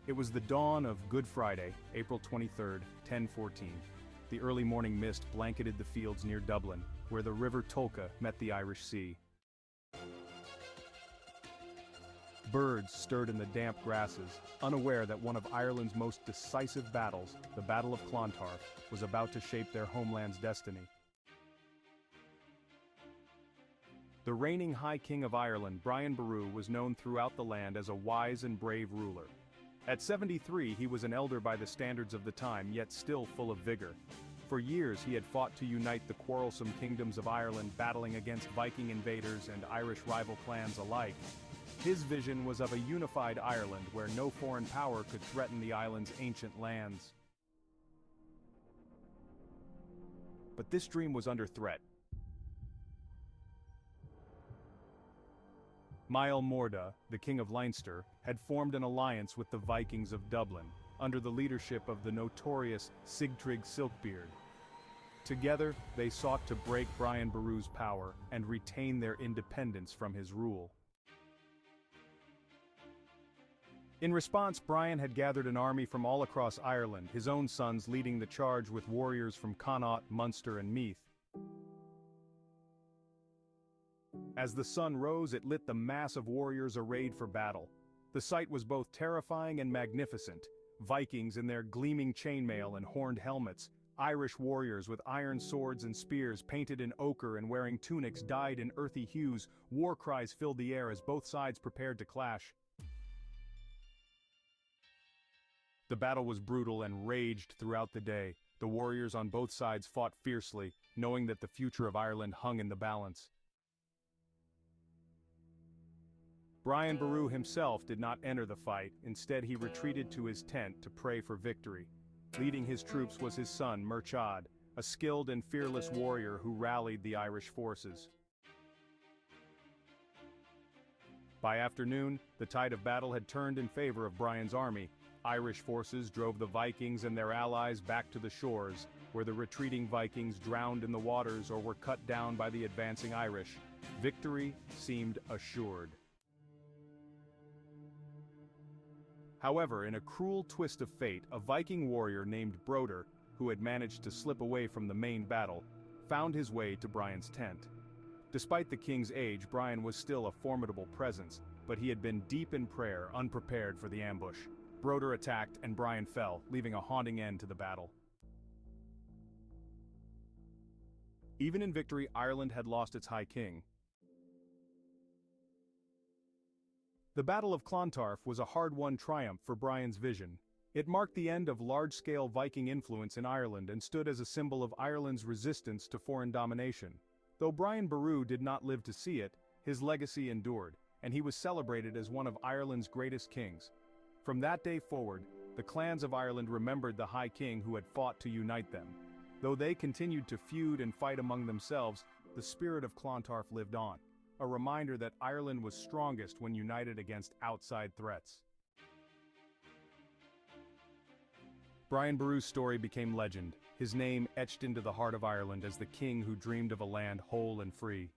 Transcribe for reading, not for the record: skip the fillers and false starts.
It was the dawn of Good Friday, April 23, 1014. The early morning mist blanketed the fields near Dublin, where the River Tolka met the Irish Sea. Birds stirred in the damp grasses, unaware that one of Ireland's most decisive battles, the Battle of Clontarf, was about to shape their homeland's destiny. The reigning High King of Ireland, Brian Boru, was known throughout the land as a wise and brave ruler. At 73, he was an elder by the standards of the time, yet still full of vigor. For years he had fought to unite the quarrelsome kingdoms of Ireland, battling against Viking invaders and Irish rival clans alike. His vision was of a unified Ireland where no foreign power could threaten the island's ancient lands. But this dream was under threat. Niall Morda, the King of Leinster, had formed an alliance with the Vikings of Dublin, under the leadership of the notorious Sigtryg Silkbeard. Together, they sought to break Brian Boru's power and retain their independence from his rule. In response, Brian had gathered an army from all across Ireland, his own sons leading the charge with warriors from Connaught, Munster and Meath. As the sun rose, it lit the mass of warriors arrayed for battle. The sight was both terrifying and magnificent. Vikings in their gleaming chainmail and horned helmets, Irish warriors with iron swords and spears painted in ochre and wearing tunics dyed in earthy hues, war cries filled the air as both sides prepared to clash. The battle was brutal and raged throughout the day. The warriors on both sides fought fiercely, knowing that the future of Ireland hung in the balance. Brian Boru himself did not enter the fight, instead he retreated to his tent to pray for victory. Leading his troops was his son, Murchad, a skilled and fearless warrior who rallied the Irish forces. By afternoon, the tide of battle had turned in favor of Brian's army. Irish forces drove the Vikings and their allies back to the shores, where the retreating Vikings drowned in the waters or were cut down by the advancing Irish. Victory seemed assured. However, in a cruel twist of fate, a Viking warrior named Broder, who had managed to slip away from the main battle, found his way to Brian's tent. Despite the king's age, Brian was still a formidable presence, but he had been deep in prayer, unprepared for the ambush. Broder attacked and Brian fell, leaving a haunting end to the battle. Even in victory, Ireland had lost its High King. The Battle of Clontarf was a hard-won triumph for Brian's vision. It marked the end of large-scale Viking influence in Ireland and stood as a symbol of Ireland's resistance to foreign domination. Though Brian Boru did not live to see it, his legacy endured, and he was celebrated as one of Ireland's greatest kings. From that day forward, the clans of Ireland remembered the High King who had fought to unite them. Though they continued to feud and fight among themselves, the spirit of Clontarf lived on. A reminder that Ireland was strongest when united against outside threats. Brian Boru's story became legend, his name etched into the heart of Ireland as the king who dreamed of a land whole and free.